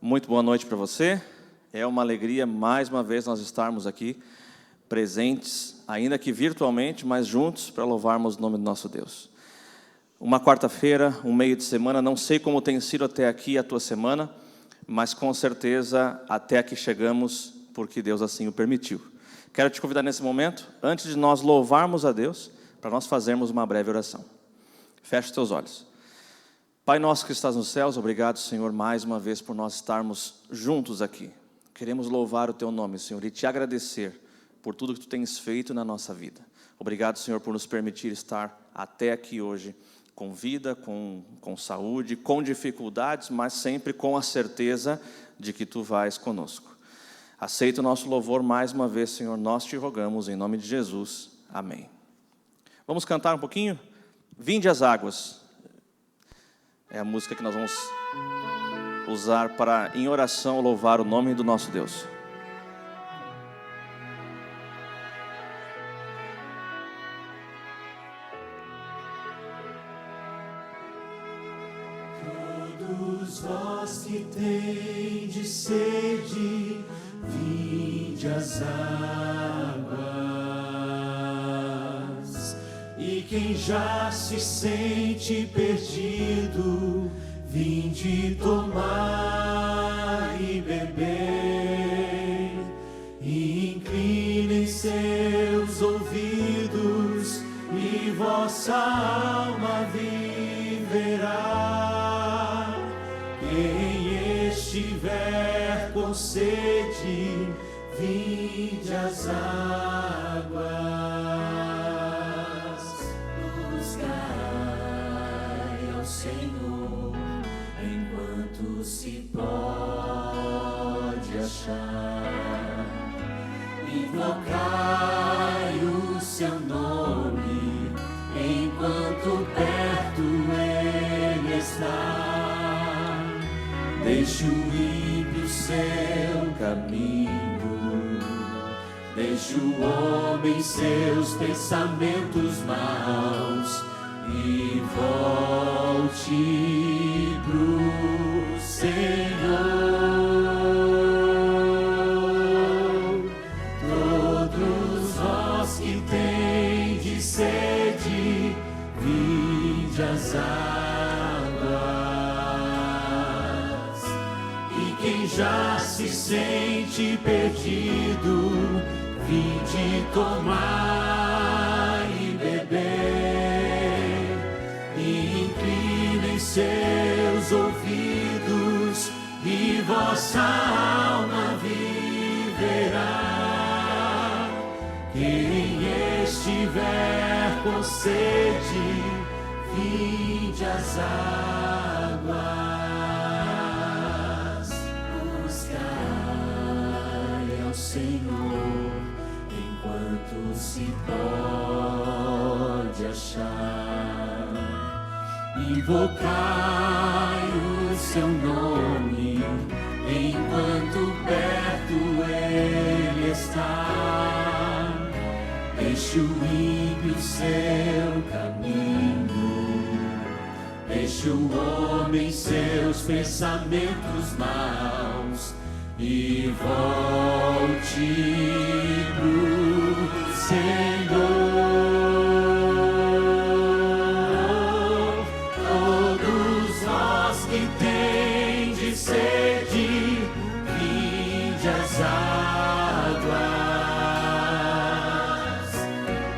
Muito boa noite para você. É uma alegria, mais uma vez, nós estarmos aqui, presentes, ainda que virtualmente, mas juntos, para louvarmos o nome do nosso Deus. Uma quarta-feira, um meio de semana, não sei como tem sido até aqui a tua semana, mas com certeza até aqui chegamos, porque Deus assim o permitiu. Quero te convidar nesse momento, antes de nós louvarmos a Deus, para nós fazermos uma breve oração. Feche os teus olhos. Pai nosso que estás nos céus, obrigado, Senhor, mais uma vez por nós estarmos juntos aqui. Queremos louvar o teu nome, Senhor, e te agradecer por tudo que tu tens feito na nossa vida. Obrigado, Senhor, por nos permitir estar até aqui hoje, com vida, com saúde, com dificuldades, mas sempre com a certeza de que tu vais conosco. Aceita o nosso louvor mais uma vez, Senhor, nós te rogamos, em nome de Jesus. Amém. Vamos cantar um pouquinho? Vinde às águas. É a música que nós vamos usar para, em oração, louvar o nome do nosso Deus. Todos vós que tendes sede, vinde às águas. E quem já se sente perdido, vinde tomar e beber. E inclinem seus ouvidos, e vossa alma viverá. Quem estiver com sede, vinde às águas. Buscai ao Senhor enquanto se pode achar. Invocai o seu nome enquanto perto ele está. Deixe o ímpio seu caminho, deixe o homem seus pensamentos maus e volte pro Senhor. Todos vós que tendes sede, vinde às águas. E quem já se sente perdido, vinde tomar e beber. E inclinem seus ouvidos, e vossa alma viverá. Quem estiver com sede, vinde às águas. Buscai ao Senhor enquanto se pode achar. Invocai o seu nome enquanto perto ele está. Deixe o ímpio seu caminho, deixe o homem seus pensamentos maus e volte pro Senhor. Todos nós que tendes sede, vinde às águas.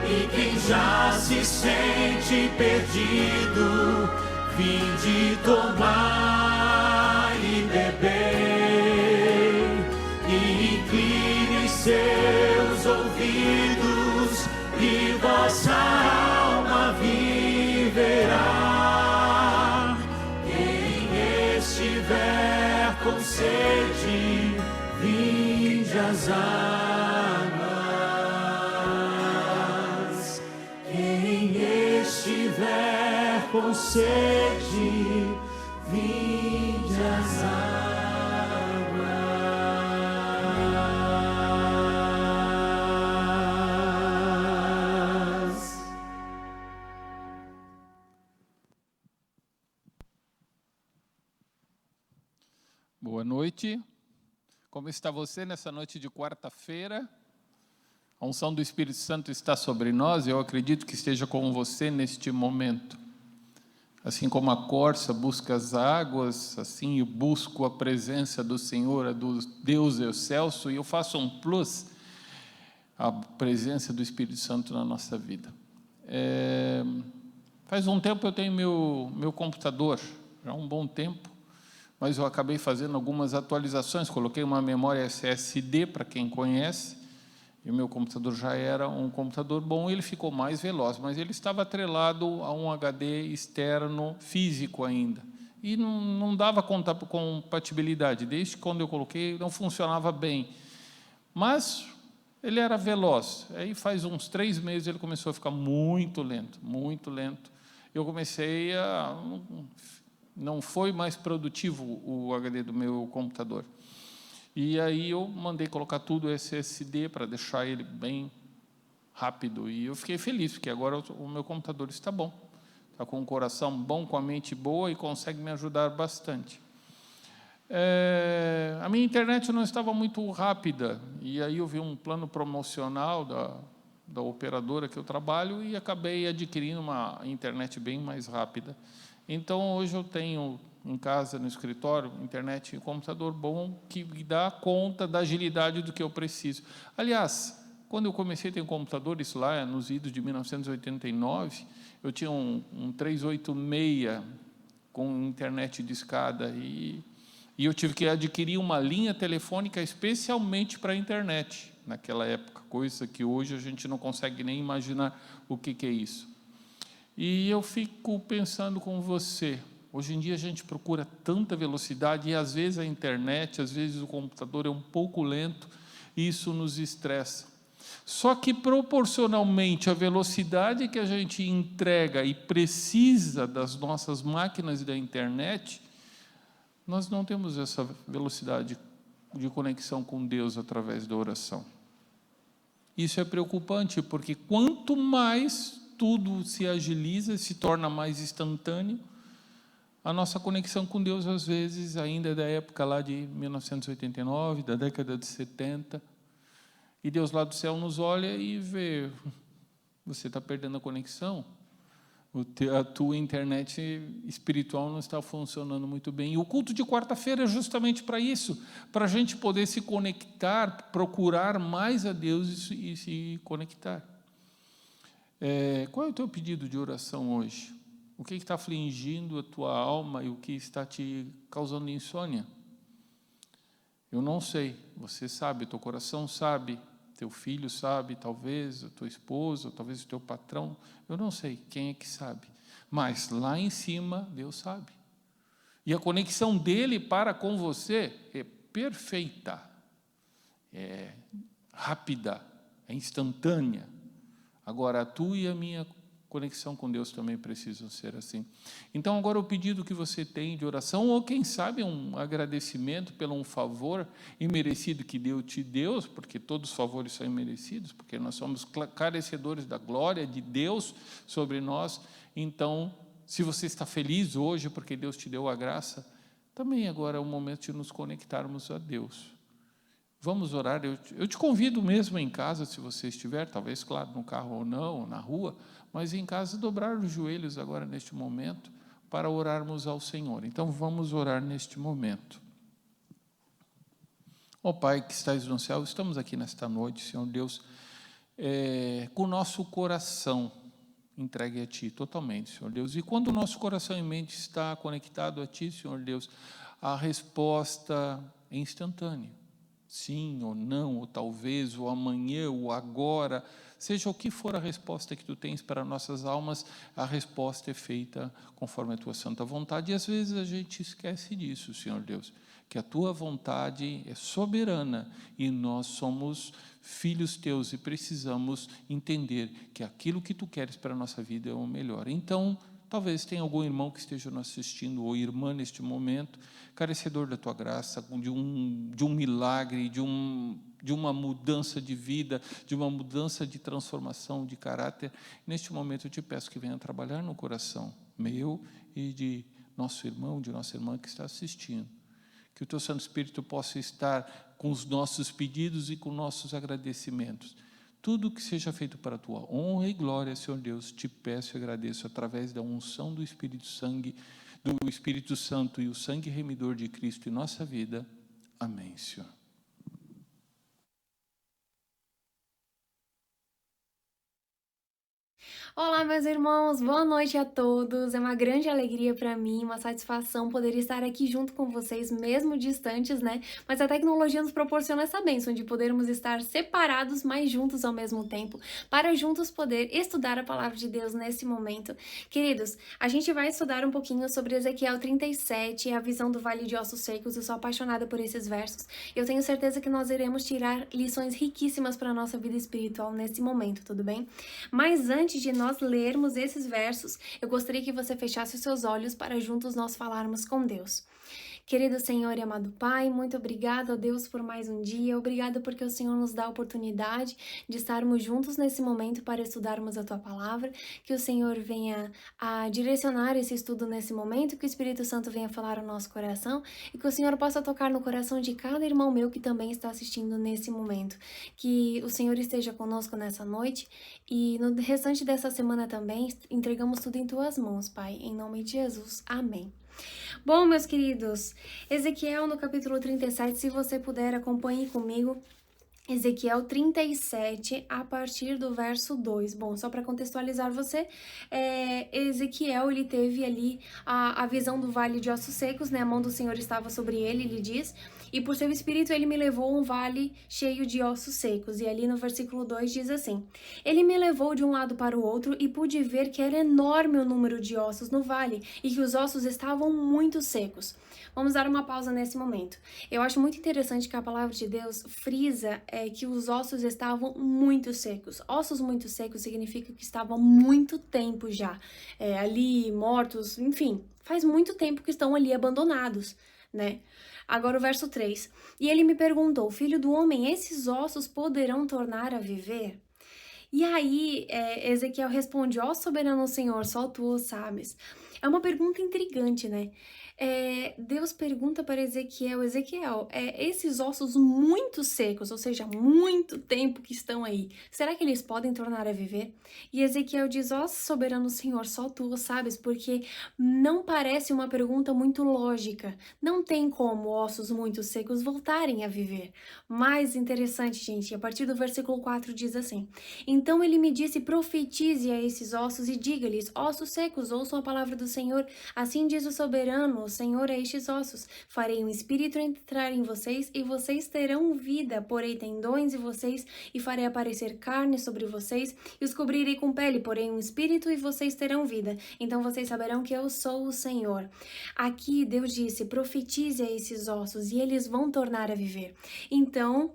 E quem já se sente perdido, vinde tomar e beber. E inclinem seus ouvidos, e vossa alma viverá. Quem estiver com sede, vinde às águas. Quem estiver com sede, vinde às águas. Boa noite. Como está você nessa noite de quarta-feira? A unção do Espírito Santo está sobre nós, eu acredito que esteja com você neste momento. Assim como a corça busca as águas, assim eu busco a presença do Senhor, a do Deus excelso, e eu faço um plus, a presença do Espírito Santo na nossa vida. Faz um tempo eu tenho meu computador, já há um bom tempo, mas eu acabei fazendo algumas atualizações, coloquei uma memória SSD, para quem conhece, e o meu computador já era um computador bom, ele ficou mais veloz, mas ele estava atrelado a um HD externo físico ainda, e não dava compatibilidade, desde quando eu coloquei não funcionava bem, mas ele era veloz. Aí faz uns 3 meses ele começou a ficar muito lento, eu comecei a... não foi mais produtivo o HD do meu computador. E aí eu mandei colocar tudo SSD para deixar ele bem rápido. E eu fiquei feliz, porque agora o meu computador está bom. Está com o coração bom, com a mente boa e consegue me ajudar bastante. A minha internet não estava muito rápida. E aí eu vi um plano promocional da operadora que eu trabalho e acabei adquirindo uma internet bem mais rápida. Então, hoje eu tenho em casa, no escritório, internet e computador bom, que dá conta da agilidade do que eu preciso. Aliás, quando eu comecei a ter um computador, isso lá nos idos de 1989, eu tinha um 386 com internet de escada, e eu tive que adquirir uma linha telefônica especialmente para a internet, naquela época, coisa que hoje a gente não consegue nem imaginar o que é isso. E eu fico pensando com você, hoje em dia a gente procura tanta velocidade, e às vezes a internet, às vezes o computador é um pouco lento, e isso nos estressa. Só que proporcionalmente à velocidade que a gente entrega e precisa das nossas máquinas da internet, nós não temos essa velocidade de conexão com Deus através da oração. Isso é preocupante, porque quanto mais tudo se agiliza, se torna mais instantâneo, a nossa conexão com Deus, às vezes, ainda é da época lá de 1989, da década de 70, e Deus lá do céu nos olha e vê, você está perdendo a conexão, a tua internet espiritual não está funcionando muito bem. E o culto de quarta-feira é justamente para isso, para a gente poder se conectar, procurar mais a Deus e se conectar. Qual é o teu pedido de oração hoje? O que está afligindo a tua alma e o que está te causando insônia? Eu não sei, você sabe, teu coração sabe, teu filho sabe, talvez, a tua esposa, talvez o teu patrão, eu não sei quem é que sabe, mas lá em cima Deus sabe. E a conexão dele para com você é perfeita, é rápida, é instantânea. Agora, a tua e a minha conexão com Deus também precisam ser assim. Então, agora o pedido que você tem de oração, ou quem sabe um agradecimento pelo um favor imerecido que Deus te deu, porque todos os favores são imerecidos, porque nós somos carecedores da glória de Deus sobre nós. Então, se você está feliz hoje porque Deus te deu a graça, também agora é o momento de nos conectarmos a Deus. Vamos orar, eu te convido mesmo em casa, se você estiver, talvez, claro, no carro ou não, ou na rua, mas em casa, dobrar os joelhos agora neste momento, para orarmos ao Senhor. Então, vamos orar neste momento. Ó Pai que estais no céu, estamos aqui nesta noite, Senhor Deus, com o nosso coração entregue a Ti totalmente, Senhor Deus. E quando o nosso coração e mente está conectado a Ti, Senhor Deus, a resposta é instantânea. Sim ou não, ou talvez, ou amanhã, ou agora, seja o que for a resposta que Tu tens para nossas almas, a resposta é feita conforme a Tua santa vontade, e às vezes a gente esquece disso, Senhor Deus, que a Tua vontade é soberana, e nós somos filhos Teus, e precisamos entender que aquilo que Tu queres para a nossa vida é o melhor. Então, talvez tenha algum irmão que esteja nos assistindo, ou irmã neste momento, carecedor da Tua graça, de um milagre, de uma mudança de vida, de uma mudança de transformação de caráter. Neste momento eu te peço que venha trabalhar no coração meu e de nosso irmão, de nossa irmã que está assistindo. Que o Teu Santo Espírito possa estar com os nossos pedidos e com nossos agradecimentos. Tudo que seja feito para a Tua honra e glória, Senhor Deus, te peço e agradeço através da unção do Espírito Santo e o sangue remidor de Cristo em nossa vida. Amém, Senhor. Olá, meus irmãos, boa noite a todos. É uma grande alegria para mim, uma satisfação poder estar aqui junto com vocês, mesmo distantes, né? Mas a tecnologia nos proporciona essa bênção de podermos estar separados, mas juntos ao mesmo tempo, para juntos poder estudar a palavra de Deus nesse momento. Queridos, a gente vai estudar um pouquinho sobre Ezequiel 37, a visão do Vale de Ossos Secos. Eu sou apaixonada por esses versos. Eu tenho certeza que nós iremos tirar lições riquíssimas para a nossa vida espiritual nesse momento, tudo bem? Mas antes de nós lermos esses versos, eu gostaria que você fechasse os seus olhos para juntos nós falarmos com Deus. Querido Senhor e amado Pai, muito obrigado a Deus por mais um dia, obrigado porque o Senhor nos dá a oportunidade de estarmos juntos nesse momento para estudarmos a Tua Palavra, que o Senhor venha a direcionar esse estudo nesse momento, que o Espírito Santo venha falar ao nosso coração e que o Senhor possa tocar no coração de cada irmão meu que também está assistindo nesse momento, que o Senhor esteja conosco nessa noite e no restante dessa semana também, entregamos tudo em Tuas mãos, Pai, em nome de Jesus, amém. Bom, meus queridos, Ezequiel no capítulo 37, se você puder, acompanhe comigo. Ezequiel 37, a partir do verso 2. Bom, só para contextualizar você, Ezequiel, ele teve ali a visão do vale de ossos secos, né? A mão do Senhor estava sobre ele diz, e por seu espírito ele me levou a um vale cheio de ossos secos. E ali no versículo 2 diz assim: ele me levou de um lado para o outro e pude ver que era enorme o número de ossos no vale e que os ossos estavam muito secos. Vamos dar uma pausa nesse momento. Eu acho muito interessante que a palavra de Deus frisa que os ossos estavam muito secos. Ossos muito secos significa que estavam há muito tempo já ali, mortos, enfim, faz muito tempo que estão ali abandonados, né? Agora o verso 3. E ele me perguntou: filho do homem, esses ossos poderão tornar a viver? E aí Ezequiel responde: ó soberano Senhor, só tu o sabes. É uma pergunta intrigante, né? Deus pergunta para Ezequiel: esses ossos muito secos, ou seja, muito tempo que estão aí, será que eles podem tornar a viver? E Ezequiel diz: ó soberano Senhor, só tu o sabes, porque não parece uma pergunta muito lógica. Não tem como ossos muito secos voltarem a viver. Mais interessante, gente, a partir do versículo 4 diz assim: então ele me disse: profetize a esses ossos e diga-lhes: ossos secos, ouçam a palavra do Senhor. Assim diz o soberano, o Senhor, a estes ossos: farei um espírito entrar em vocês e vocês terão vida, porei tendões em vocês e farei aparecer carne sobre vocês e os cobrirei com pele, porém um espírito e vocês terão vida. Então vocês saberão que eu sou o Senhor. Aqui Deus disse: profetize a esses ossos e eles vão tornar a viver. Então,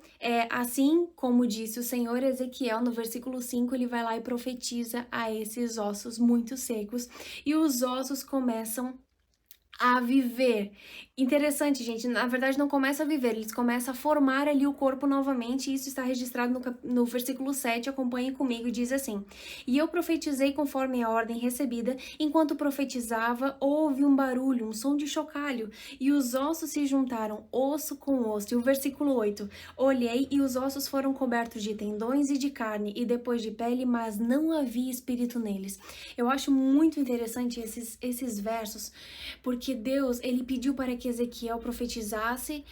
assim como disse o Senhor, Ezequiel, no versículo 5, ele vai lá e profetiza a esses ossos muito secos e os ossos começam a viver. Interessante, gente, na verdade não começa a viver, eles começam a formar ali o corpo novamente, e isso está registrado no versículo 7, acompanhe comigo, diz assim: e eu profetizei conforme a ordem recebida, enquanto profetizava, houve um barulho, um som de chocalho, e os ossos se juntaram, osso com osso. E o versículo 8, olhei e os ossos foram cobertos de tendões e de carne, e depois de pele, mas não havia espírito neles. Eu acho muito interessante esses versos, porque Deus, ele pediu para que Ezequiel profetizasse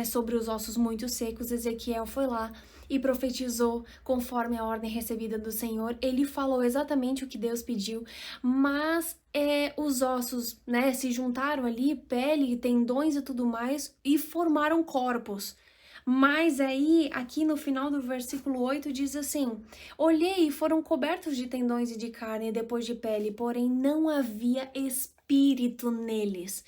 sobre os ossos muito secos. Ezequiel foi lá e profetizou conforme a ordem recebida do Senhor. Ele falou exatamente o que Deus pediu, mas os ossos, né, se juntaram ali, pele, tendões e tudo mais, e formaram corpos. Mas aí, aqui no final do versículo 8 diz assim: olhei e foram cobertos de tendões e de carne, depois de pele, porém não havia espírito neles.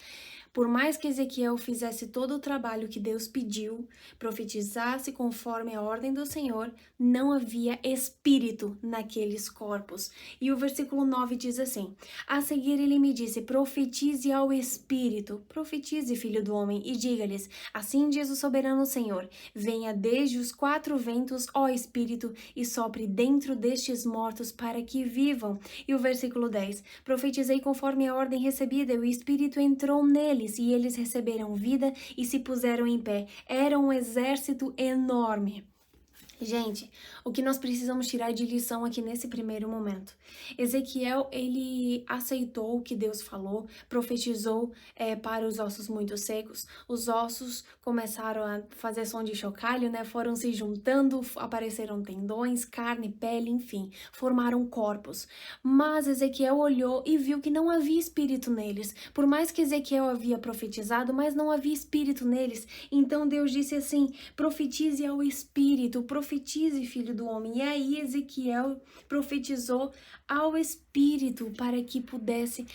Por mais que Ezequiel fizesse todo o trabalho que Deus pediu, profetizasse conforme a ordem do Senhor, não havia espírito naqueles corpos. E o versículo 9 diz assim: a seguir ele me disse: profetize ao espírito, profetize, filho do homem, e diga-lhes: assim diz o soberano Senhor, venha desde os 4 ventos, ó espírito, e sopre dentro destes mortos para que vivam. E o versículo 10, profetizei conforme a ordem recebida, e o Espírito entrou neles, e eles receberam vida e se puseram em pé. Era um exército enorme. Gente, o que nós precisamos tirar de lição aqui nesse primeiro momento? Ezequiel, ele aceitou o que Deus falou, profetizou para os ossos muito secos. Os ossos começaram a fazer som de chocalho, né? Foram se juntando, apareceram tendões, carne, pele, enfim, formaram corpos. Mas Ezequiel olhou e viu que não havia espírito neles. Por mais que Ezequiel havia profetizado, mas não havia espírito neles. Então Deus disse assim: profetize ao espírito, profetize, filho do homem. E aí Ezequiel profetizou ao espírito para que pudesse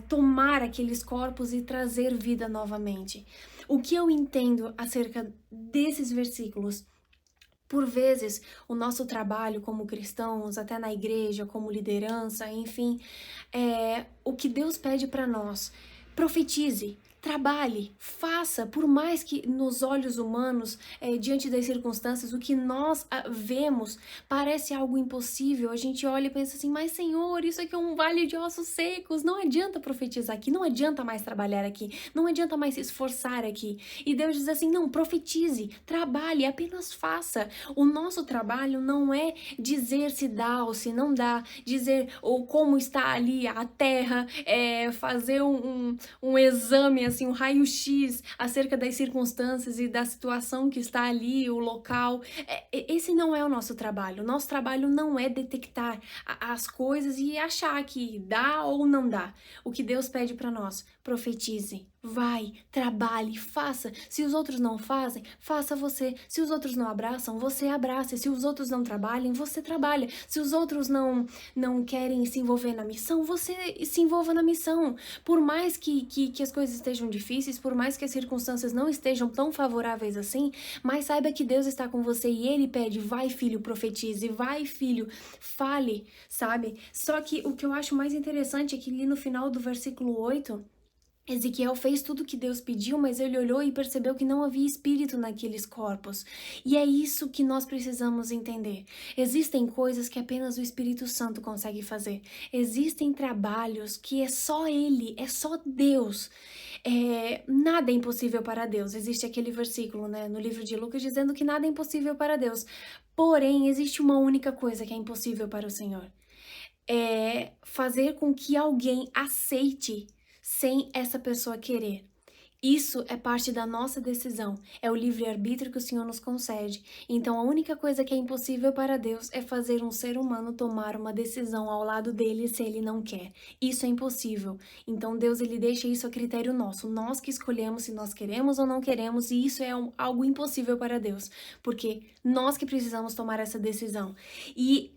tomar aqueles corpos e trazer vida novamente. O que eu entendo acerca desses versículos? Por vezes, o nosso trabalho como cristãos, até na igreja, como liderança, enfim, o que Deus pede para nós: profetize, trabalhe, faça, por mais que nos olhos humanos, diante das circunstâncias, o que nós vemos parece algo impossível. A gente olha e pensa assim: mas Senhor, isso aqui é um vale de ossos secos, não adianta profetizar aqui, não adianta mais trabalhar aqui, não adianta mais se esforçar aqui. E Deus diz assim: não, profetize, trabalhe, apenas faça. O nosso trabalho não é dizer se dá ou se não dá, dizer ou como está ali a terra, fazer um exame, assim, um raio-x acerca das circunstâncias e da situação que está ali, o local. Esse não é o nosso trabalho. O nosso trabalho não é detectar as coisas e achar que dá ou não dá. O que Deus pede para nós: profetize, vai, trabalhe, faça. Se os outros não fazem, faça você. Se os outros não abraçam, você abraça. Se os outros não trabalham, você trabalha. Se os outros não querem se envolver na missão, você se envolva na missão. Por mais que as coisas estejam difíceis, por mais que as circunstâncias não estejam tão favoráveis assim, mas saiba que Deus está com você e Ele pede: vai, filho, profetize, vai, filho, fale, sabe? Só que o que eu acho mais interessante é que ali no final do versículo 8, Ezequiel fez tudo o que Deus pediu, mas ele olhou e percebeu que não havia espírito naqueles corpos. E é isso que nós precisamos entender. Existem coisas que apenas o Espírito Santo consegue fazer. Existem trabalhos que é só Ele, é só Deus. Nada é impossível para Deus. Existe aquele versículo, né, no livro de Lucas, dizendo que nada é impossível para Deus. Porém, existe uma única coisa que é impossível para o Senhor. Fazer com que alguém aceite sem essa pessoa querer. Isso é parte da nossa decisão, é o livre-arbítrio que o Senhor nos concede. Então a única coisa que é impossível para Deus é fazer um ser humano tomar uma decisão ao lado dele se ele não quer. Isso é impossível. Então Deus, ele deixa isso a critério nosso, nós que escolhemos se nós queremos ou não queremos, e isso é algo impossível para Deus, porque nós que precisamos tomar essa decisão. E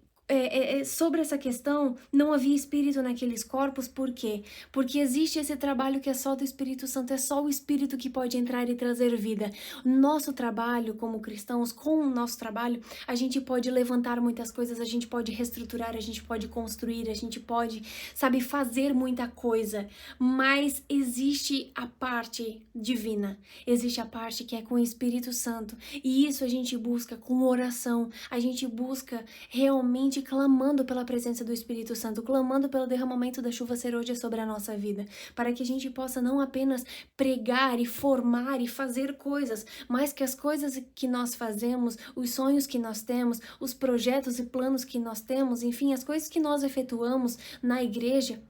sobre essa questão, não havia espírito naqueles corpos, por quê? Porque existe esse trabalho que é só do Espírito Santo, é só o Espírito que pode entrar e trazer vida. Nosso trabalho como cristãos, com o nosso trabalho, a gente pode levantar muitas coisas, a gente pode reestruturar, a gente pode construir, a gente pode, sabe, fazer muita coisa, mas existe a parte divina, existe a parte que é com o Espírito Santo, e isso a gente busca com oração, a gente busca realmente clamando pela presença do Espírito Santo, clamando pelo derramamento da chuva serôdia sobre a nossa vida, para que a gente possa não apenas pregar e formar e fazer coisas, mas que as coisas que nós fazemos, os sonhos que nós temos, os projetos e planos que nós temos, enfim, as coisas que nós efetuamos na igreja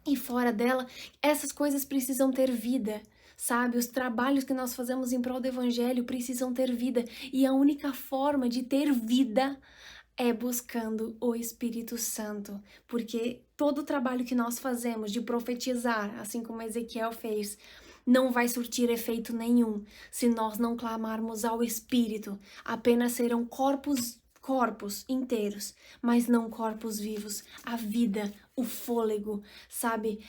e fora dela, essas coisas precisam ter vida. Sabe, os trabalhos que nós fazemos em prol do Evangelho precisam ter vida, e a única forma de ter vida é buscando o Espírito Santo, porque todo o trabalho que nós fazemos de profetizar, assim como Ezequiel fez, não vai surtir efeito nenhum se nós não clamarmos ao Espírito. Apenas serão corpos inteiros, mas não corpos vivos. A vida, o fôlego, sabe,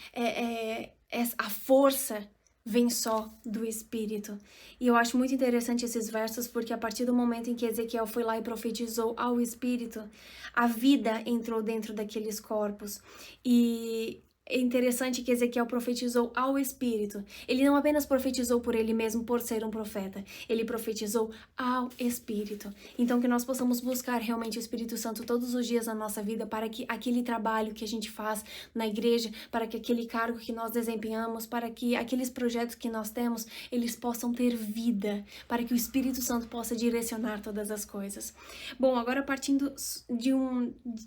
a força vem só do Espírito. E eu acho muito interessante esses versos, porque a partir do momento em que Ezequiel foi lá e profetizou ao Espírito, a vida entrou dentro daqueles corpos. E É interessante que Ezequiel profetizou ao Espírito. Ele não apenas profetizou por ele mesmo, por ser um profeta. Ele profetizou ao Espírito. Então, que nós possamos buscar realmente o Espírito Santo todos os dias na nossa vida, para que aquele trabalho que a gente faz na igreja, para que aquele cargo que nós desempenhamos, para que aqueles projetos que nós temos, eles possam ter vida, para que o Espírito Santo possa direcionar todas as coisas. Bom, agora partindo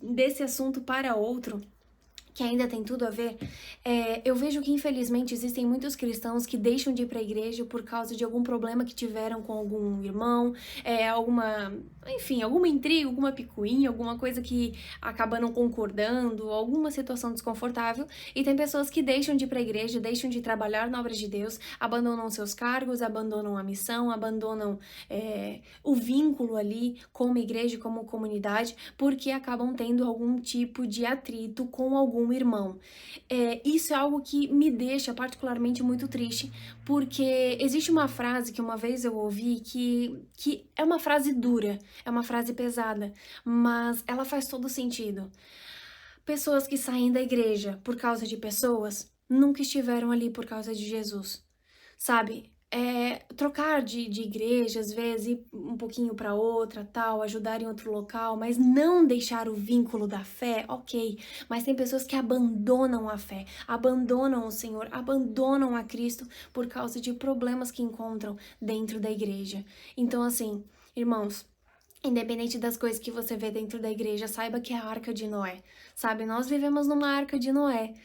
desse assunto para outro, que ainda tem tudo a ver, eu vejo que infelizmente existem muitos cristãos que deixam de ir para a igreja por causa de algum problema que tiveram com algum irmão, alguma intriga, alguma picuinha, alguma coisa que acaba não concordando, alguma situação desconfortável, e tem pessoas que deixam de ir para a igreja, deixam de trabalhar na obra de Deus, abandonam seus cargos, abandonam a missão, abandonam o vínculo ali como igreja, como comunidade, porque acabam tendo algum tipo de atrito com algum irmão. Isso é algo que me deixa particularmente muito triste, porque existe uma frase que uma vez eu ouvi que é uma frase dura, é uma frase pesada, mas ela faz todo sentido. Pessoas que saem da igreja por causa de pessoas nunca estiveram ali por causa de Jesus, sabe? Trocar de igreja, às vezes, ir um pouquinho para outra, tal, ajudar em outro local, mas não deixar o vínculo da fé, ok. Mas tem pessoas que abandonam a fé, abandonam o Senhor, abandonam a Cristo por causa de problemas que encontram dentro da igreja. Então, assim, irmãos, independente das coisas que você vê dentro da igreja, saiba que é a Arca de Noé, sabe? Nós vivemos numa Arca de Noé.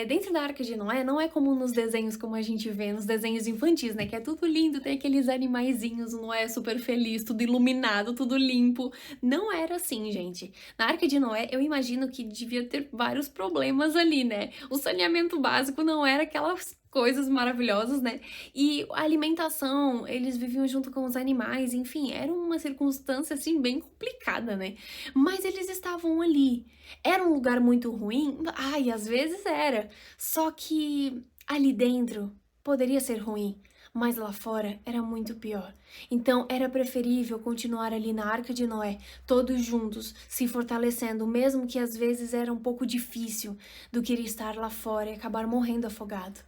Dentro da Arca de Noé, não é como nos desenhos, como a gente vê, nos desenhos infantis, né? Que é tudo lindo, tem aqueles animaizinhos, o Noé super feliz, tudo iluminado, tudo limpo. Não era assim, gente. Na Arca de Noé, eu imagino que devia ter vários problemas ali, né? O saneamento básico não era aquelas coisas maravilhosas, né? E a alimentação, eles viviam junto com os animais, enfim, era uma circunstância, assim, bem complicada, né? Mas eles estavam ali. Era um lugar muito ruim? Ai, às vezes era. Só que ali dentro poderia ser ruim, mas lá fora era muito pior. Então era preferível continuar ali na Arca de Noé, todos juntos, se fortalecendo, mesmo que às vezes era um pouco difícil, do que estar lá fora e acabar morrendo afogado.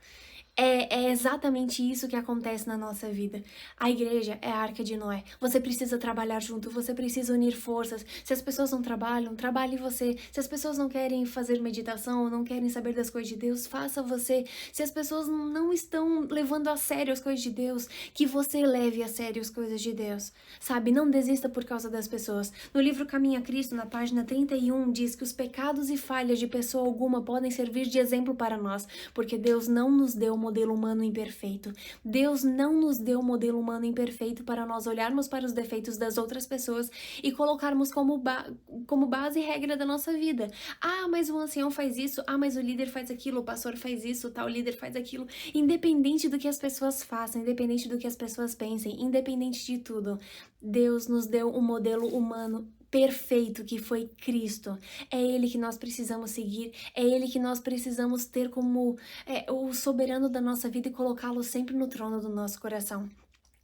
É exatamente isso que acontece na nossa vida. A igreja é a Arca de Noé. Você precisa trabalhar junto, você precisa unir forças. Se as pessoas não trabalham, trabalhe você. Se as pessoas não querem fazer meditação, não querem saber das coisas de Deus, faça você. Se as pessoas não estão levando a sério as coisas de Deus, que você leve a sério as coisas de Deus. Sabe, não desista por causa das pessoas. No livro Caminho a Cristo, na página 31, diz que os pecados e falhas de pessoa alguma podem servir de exemplo para nós, porque Deus não nos deu modelo humano imperfeito. Deus não nos deu modelo humano imperfeito para nós olharmos para os defeitos das outras pessoas e colocarmos como base e regra da nossa vida. Ah, mas o ancião faz isso, ah, mas o líder faz aquilo, o pastor faz isso, tal líder faz aquilo. Independente do que as pessoas façam, independente do que as pessoas pensem, independente de tudo, Deus nos deu um modelo humano perfeito, que foi Cristo. É Ele que nós precisamos seguir, é Ele que nós precisamos ter como o soberano da nossa vida e colocá-lo sempre no trono do nosso coração.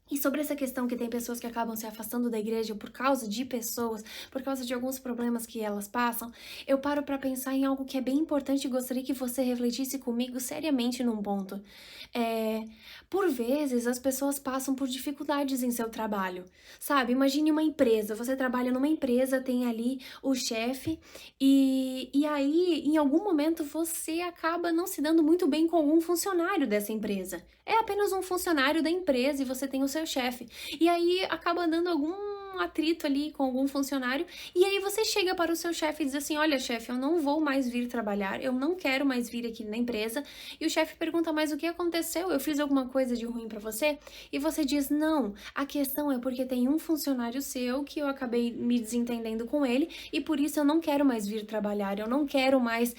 E sobre essa questão que tem pessoas que acabam se afastando da igreja por causa de pessoas, por causa de alguns problemas que elas passam, eu paro para pensar em algo que é bem importante e gostaria que você refletisse comigo seriamente num ponto. Por vezes, as pessoas passam por dificuldades em seu trabalho, sabe? Imagine uma empresa, você trabalha numa empresa, tem ali o chefe e aí, em algum momento, você acaba não se dando muito bem com algum funcionário dessa empresa. É apenas um funcionário da empresa e você tem o seu chefe. E aí, acaba dando algum atrito ali com algum funcionário, e aí você chega para o seu chefe e diz assim: olha, chefe, eu não vou mais vir trabalhar, eu não quero mais vir aqui na empresa. E o chefe pergunta: mas o que aconteceu? Eu fiz alguma coisa de ruim para você? E você diz: não, a questão é porque tem um funcionário seu que eu acabei me desentendendo com ele, e por isso eu não quero mais vir trabalhar, eu não quero mais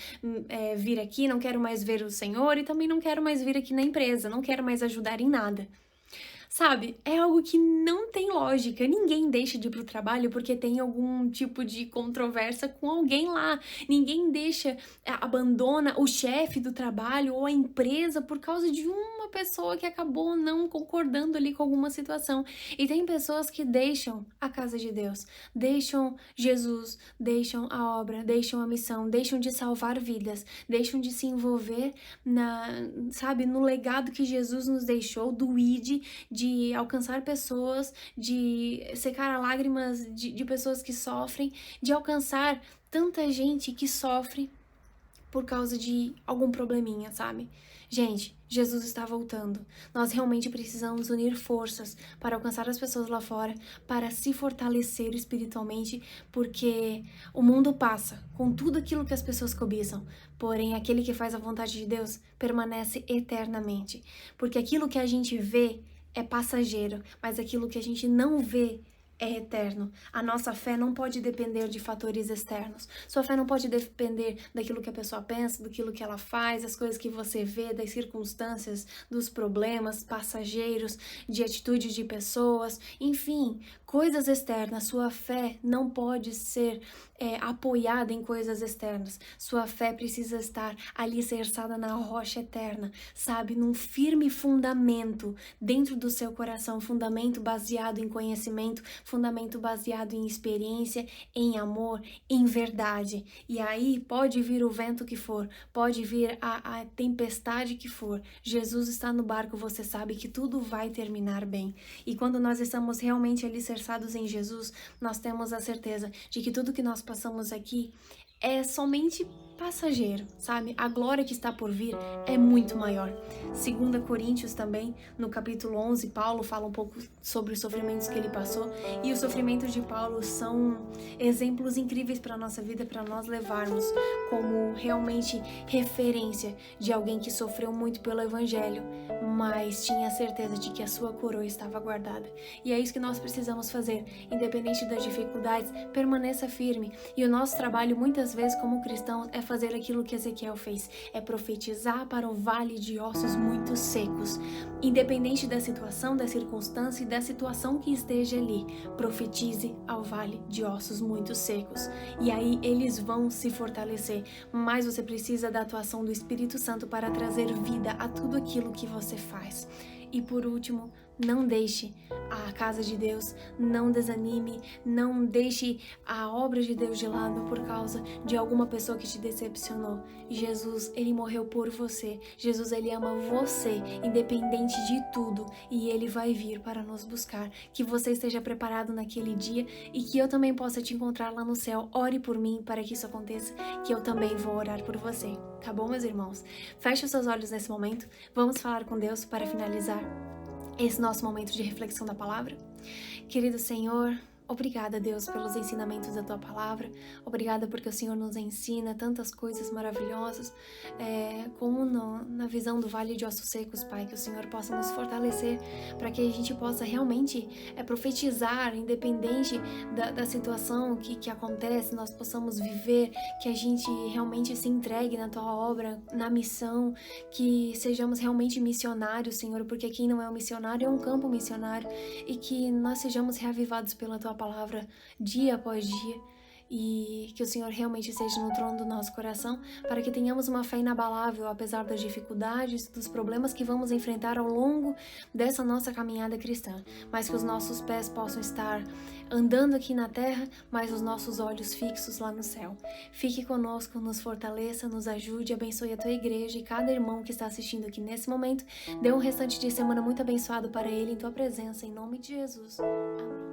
vir aqui, não quero mais ver o senhor, e também não quero mais vir aqui na empresa, não quero mais ajudar em nada. Sabe, é algo que não tem lógica. Ninguém deixa de ir pro trabalho porque tem algum tipo de controvérsia com alguém lá. Ninguém abandona o chefe do trabalho ou a empresa por causa de uma pessoa que acabou não concordando ali com alguma situação. E tem pessoas que deixam a casa de Deus, deixam Jesus, deixam a obra, deixam a missão, deixam de salvar vidas, deixam de se envolver no legado que Jesus nos deixou, do ID, de alcançar pessoas, de secar lágrimas de pessoas que sofrem, de alcançar tanta gente que sofre por causa de algum probleminha, sabe? Gente, Jesus está voltando. Nós realmente precisamos unir forças para alcançar as pessoas lá fora, para se fortalecer espiritualmente, porque o mundo passa com tudo aquilo que as pessoas cobiçam, porém aquele que faz a vontade de Deus permanece eternamente, porque aquilo que a gente vê é passageiro, mas aquilo que a gente não vê é eterno. A nossa fé não pode depender de fatores externos. Sua fé não pode depender daquilo que a pessoa pensa, daquilo que ela faz, das coisas que você vê, das circunstâncias, dos problemas passageiros, de atitudes de pessoas, enfim, coisas externas. Sua fé não pode ser apoiada em coisas externas. Sua fé precisa estar alicerçada na rocha eterna, sabe? Num firme fundamento dentro do seu coração, fundamento baseado em conhecimento, fundamento baseado em experiência, em amor, em verdade. E aí pode vir o vento que for, pode vir a tempestade que for, Jesus está no barco, você sabe que tudo vai terminar bem. E quando nós estamos realmente alicerçados em Jesus, nós temos a certeza de que tudo que nós passamos aqui é somente passageiro, sabe? A glória que está por vir é muito maior. 2 Coríntios também, no capítulo 11, Paulo fala um pouco sobre os sofrimentos que ele passou, e os sofrimentos de Paulo são exemplos incríveis para a nossa vida, para nós levarmos como realmente referência de alguém que sofreu muito pelo evangelho, mas tinha certeza de que a sua coroa estava guardada. E é isso que nós precisamos fazer, independente das dificuldades, permaneça firme. E o nosso trabalho, muitas vezes, como cristãos, é fazer aquilo que Ezequiel fez, é profetizar para o vale de ossos muito secos. Independente da situação, da circunstância e da situação que esteja ali, profetize ao vale de ossos muito secos. E aí eles vão se fortalecer, mas você precisa da atuação do Espírito Santo para trazer vida a tudo aquilo que você faz. E por último, não deixe a casa de Deus, não desanime, não deixe a obra de Deus de lado por causa de alguma pessoa que te decepcionou. Jesus, ele morreu por você. Jesus, ele ama você, independente de tudo, e ele vai vir para nos buscar. Que você esteja preparado naquele dia e que eu também possa te encontrar lá no céu. Ore por mim para que isso aconteça, que eu também vou orar por você. Tá bom, meus irmãos? Feche os seus olhos nesse momento. Vamos falar com Deus para finalizar esse nosso momento de reflexão da palavra. Querido Senhor, obrigada, Deus, pelos ensinamentos da Tua Palavra. Obrigada porque o Senhor nos ensina tantas coisas maravilhosas, como na visão do Vale de Ossos Secos, Pai, que o Senhor possa nos fortalecer para que a gente possa realmente profetizar, independente da situação que acontece, nós possamos viver, que a gente realmente se entregue na Tua obra, na missão, que sejamos realmente missionários, Senhor, porque quem não é um missionário é um campo missionário, e que nós sejamos reavivados pela Tua Palavra dia após dia, e que o Senhor realmente esteja no trono do nosso coração, para que tenhamos uma fé inabalável, apesar das dificuldades, dos problemas que vamos enfrentar ao longo dessa nossa caminhada cristã, mas que os nossos pés possam estar andando aqui na terra, mas os nossos olhos fixos lá no céu. Fique conosco, nos fortaleça, nos ajude, abençoe a Tua igreja e cada irmão que está assistindo aqui nesse momento. Dê um restante de semana muito abençoado para ele em Tua presença, em nome de Jesus. Amém.